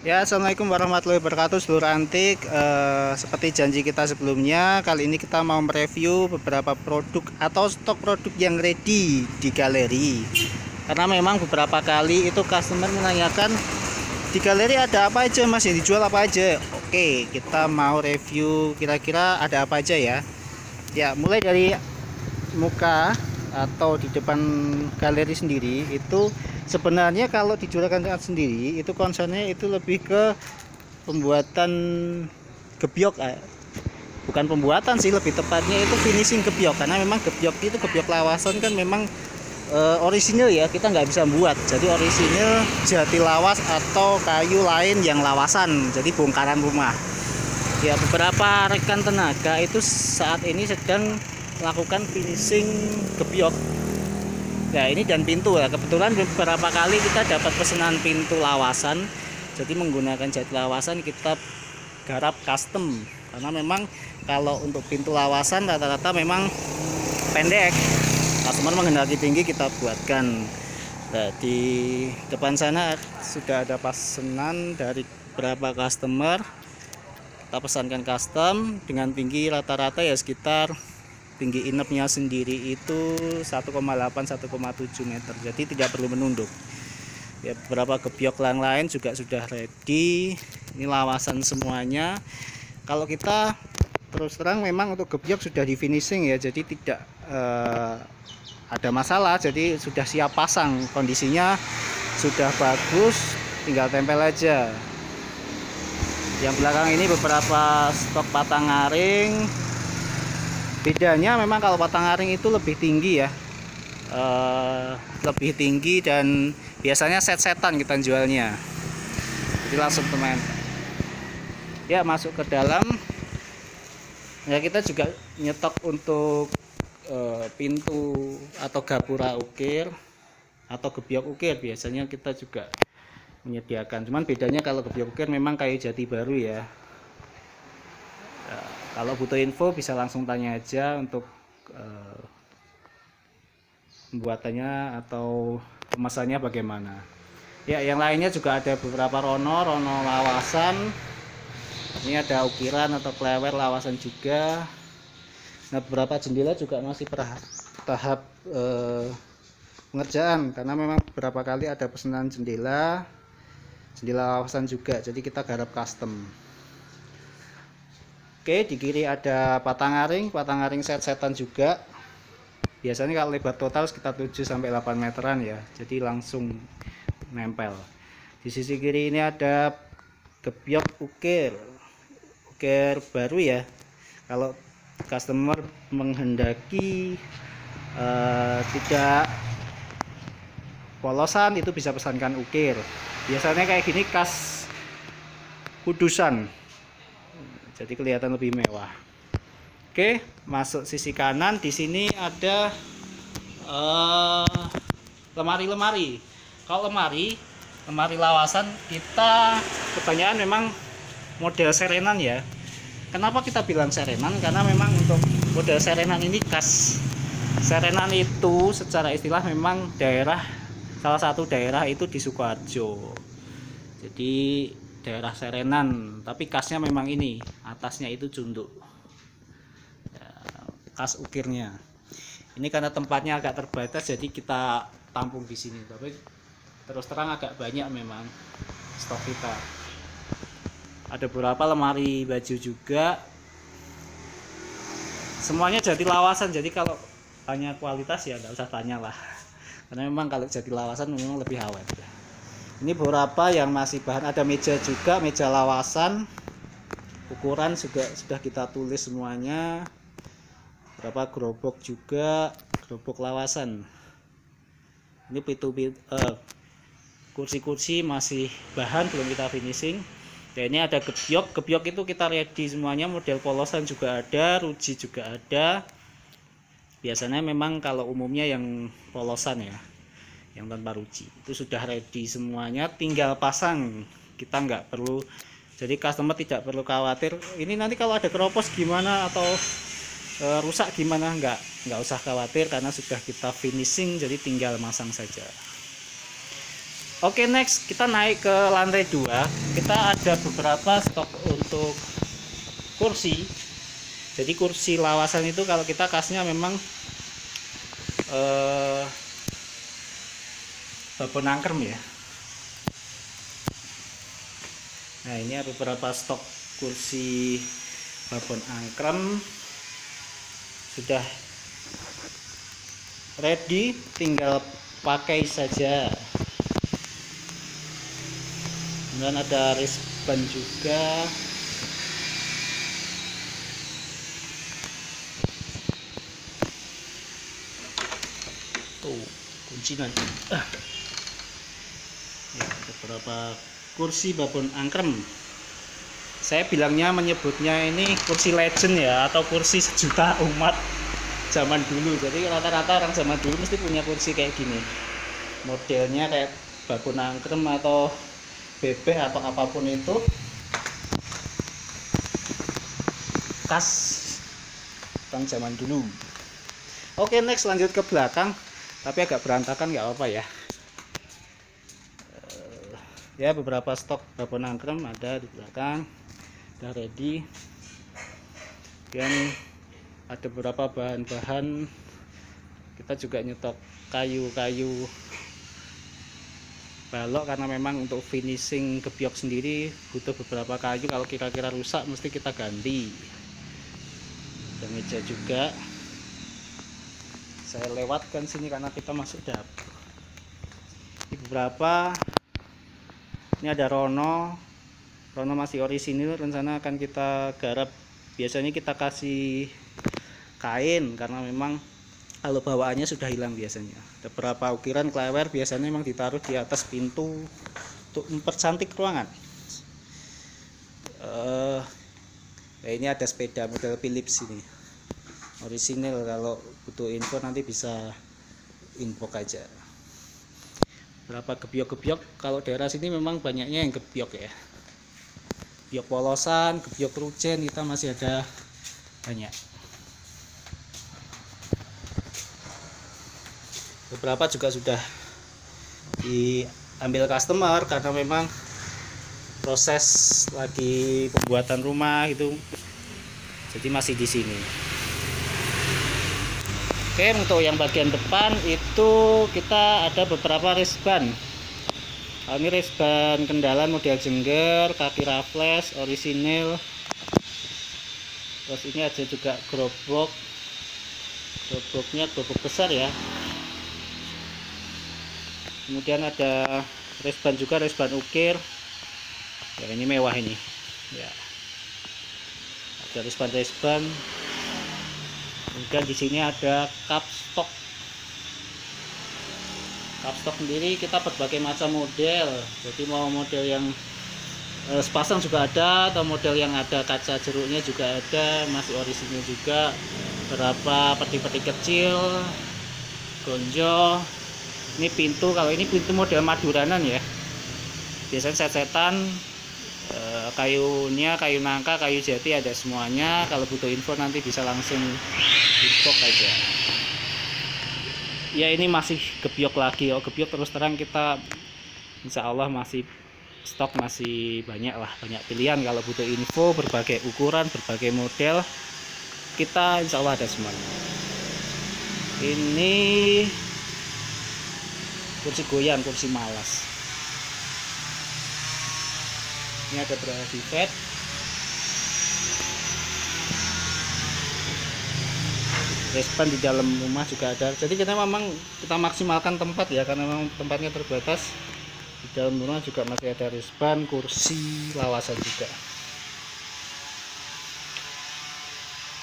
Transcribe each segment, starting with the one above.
Ya, assalamualaikum warahmatullahi wabarakatuh, seluruh antik. Seperti janji kita sebelumnya, kali ini kita mau mereview beberapa produk atau stok produk yang ready di galeri. Karena memang beberapa kali itu customer menanyakan di galeri ada apa aja mas, yang dijual apa aja. Oke, kita mau review kira-kira ada apa aja ya. Ya, mulai dari muka atau di depan galeri sendiri itu sebenarnya kalau dijualkan sendiri itu concernnya itu lebih ke pembuatan gebyok, bukan pembuatan sih, lebih tepatnya itu finishing gebyok, karena memang gebyok itu gebyok lawasan kan memang orisinil ya, kita nggak bisa buat. Jadi orisinil jati lawas atau kayu lain yang lawasan, jadi bongkaran rumah ya. Beberapa rekan tenaga itu saat ini sedang melakukan finishing gebyok. Nah ini dan pintu ya, kebetulan beberapa kali kita dapat pesanan pintu lawasan, jadi menggunakan jati lawasan kita garap custom, karena memang kalau untuk pintu lawasan rata-rata memang pendek, customer menghendaki tinggi kita buatkan. Nah, di depan sana sudah ada pesanan dari beberapa customer, kita pesankan custom dengan tinggi rata-rata ya sekitar tinggi inapnya sendiri itu 1,8 1,7 meter, jadi tidak perlu menunduk ya. Beberapa gebyok yang lain juga sudah ready, ini lawasan semuanya. Kalau kita terus terang memang untuk gebyok sudah di finishing ya, jadi tidak ada masalah, jadi sudah siap pasang, kondisinya sudah bagus, tinggal tempel aja. Yang belakang ini beberapa stok patang aring. Bedanya memang kalau patang aring itu lebih tinggi ya, lebih tinggi, dan biasanya set-setan kita jualnya, jadi langsung temen ya masuk ke dalam. Ya kita juga nyetok untuk pintu atau gapura ukir atau gebyok ukir, biasanya kita juga menyediakan. Cuman bedanya kalau gebyok ukir memang kayu jati baru ya. Kalau butuh info bisa langsung tanya aja untuk pembuatannya atau kemasannya bagaimana. Ya, yang lainnya juga ada beberapa rono lawasan. Ini ada ukiran atau klewer lawasan juga. Nah, beberapa jendela juga masih tahap pengerjaan, karena memang beberapa kali ada pesanan jendela lawasan juga, jadi kita garap custom. Oke, di kiri ada patang aring set-setan juga. Biasanya kalau lebar total sekitar 7-8 meteran ya, jadi langsung nempel. Di sisi kiri ini ada gebyok ukir baru ya. Kalau customer menghendaki tidak polosan, itu bisa pesankan ukir. Biasanya kayak gini khas kudusan, jadi kelihatan lebih mewah. Oke, masuk sisi kanan. Di sini ada lemari. Kalau lemari lawasan kita kebanyakan memang model serenan ya. Kenapa kita bilang serenan? Karena memang untuk model serenan ini khas. Serenan itu secara istilah memang salah satu daerah itu di Sukoharjo. Jadi daerah serenan, tapi khasnya memang ini, atasnya itu cunduk ya, khas ukirnya. Ini karena tempatnya agak terbatas, jadi kita tampung di sini, tapi terus terang agak banyak memang stok kita. Ada beberapa lemari baju juga, semuanya jati lawasan, jadi kalau tanya kualitas ya nggak usah tanya lah, karena memang kalau jati lawasan memang lebih awet. Ini beberapa yang masih bahan, ada meja juga, meja lawasan, ukuran juga sudah kita tulis semuanya. Berapa gerobok juga, gerobok lawasan. Ini kursi-kursi masih bahan, belum kita finishing. Dan ini ada gebyok itu kita ready semuanya, model polosan juga ada, ruji juga ada. Biasanya memang kalau umumnya yang polosan ya, yang tanpa ruji itu sudah ready semuanya, tinggal pasang. Kita nggak perlu, jadi customer tidak perlu khawatir ini nanti kalau ada keropos gimana atau rusak gimana, nggak usah khawatir, karena sudah kita finishing, jadi tinggal masang saja. Oke, next kita naik ke lantai 2. Kita ada beberapa stok untuk kursi. Jadi kursi lawasan itu kalau kita kasnya memang babon angkrem ya. Nah, ini ada beberapa stok kursi babon angkrem sudah ready, tinggal pakai saja. Kemudian ada risban juga. Tuh, kuncian. Ya, beberapa kursi babon angkrem. Saya bilangnya, menyebutnya ini kursi legend ya, atau kursi sejuta umat zaman dulu. Jadi rata-rata orang zaman dulu mesti punya kursi kayak gini. Modelnya kayak babon angkrem atau bebek atau apapun itu, khas orang zaman dulu. Oke, next lanjut ke belakang, tapi agak berantakan, nggak apa-apa ya. Ya, beberapa stok babon angkrem ada di belakang, udah ready. Dan ada beberapa bahan-bahan, kita juga nyetok kayu-kayu balok, karena memang untuk finishing gebyok sendiri butuh beberapa kayu. Kalau kira-kira rusak mesti kita ganti. Ada meja juga, saya lewatkan sini karena kita masuk dapur. Ini beberapa, ini ada Rono masih orisinil, rencana akan kita garap. Biasanya kita kasih kain karena memang kalau bawaannya sudah hilang biasanya. Ada beberapa ukiran klewer, biasanya memang ditaruh di atas pintu untuk mempercantik ruangan. Ini ada sepeda model Philips ini, orisinil. Kalau butuh info nanti bisa inbox aja. Berapa gebyok-gebyok, kalau daerah sini memang banyaknya yang gebyok ya. Gebyok polosan, gebyok rujen kita masih ada banyak. Beberapa juga sudah diambil customer karena memang proses lagi pembuatan rumah itu, jadi masih di sini. Oke, untuk yang bagian depan itu kita ada beberapa risban. Ini risban kendalan model jengger, kaki raffles, orisinil. Terus ini ada juga geroboknya gerobok besar ya. Kemudian ada risban juga, risban ukir ya, ini mewah ini ya. Ada risban. Kemudian di sini ada cupstock sendiri, kita berbagai macam model. Jadi mau model yang sepasang juga ada, atau model yang ada kaca jeruknya juga ada, masih orisinil juga. Berapa peti-peti kecil, gonjo. Ini pintu, kalau ini pintu model Maduranan ya, biasanya set-setan, kayunya kayu nangka, kayu jati, ada semuanya. Kalau butuh info nanti bisa langsung inbox aja ya. Ini masih gebyok lagi, gebyok terus terang kita insya Allah masih stok, masih banyak lah, banyak pilihan. Kalau butuh info berbagai ukuran, berbagai model, kita insya Allah ada semuanya. Ini kursi goyang, kursi malas. Ini ada berasivet. Respan di dalam rumah juga ada. Jadi kita maksimalkan tempat ya, karena memang tempatnya terbatas. Di dalam rumah juga masih ada respan, kursi lawasan juga.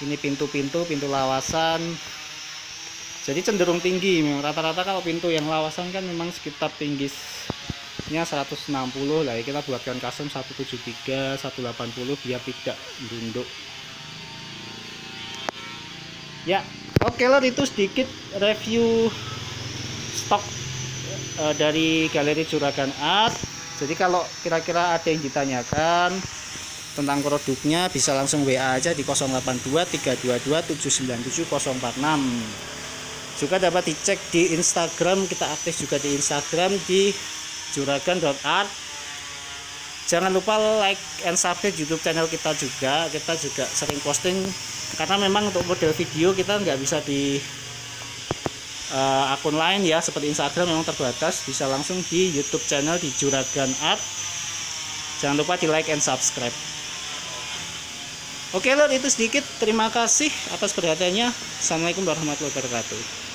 Ini pintu lawasan. Jadi cenderung tinggi. Rata-rata kalau pintu yang lawasan kan memang sekitar tingginya 160 lah ya. Kita buatkan custom 173, 180 biar tidak bunduk. Ya, oke lah, itu sedikit review stok dari Galeri Juragan Art. Jadi kalau kira-kira ada yang ditanyakan tentang produknya bisa langsung WA aja di 082 322 797 046. Juga dapat dicek di Instagram, kita aktif juga di Instagram di juragan.art. Jangan lupa like and subscribe YouTube channel kita juga. Kita juga sering posting, karena memang untuk model video kita nggak bisa di akun lain ya, seperti Instagram memang terbatas. Bisa langsung di YouTube channel di Juragan Art. Jangan lupa di like and subscribe. Oke lor, itu sedikit. Terima kasih atas perhatiannya. Assalamualaikum warahmatullahi wabarakatuh.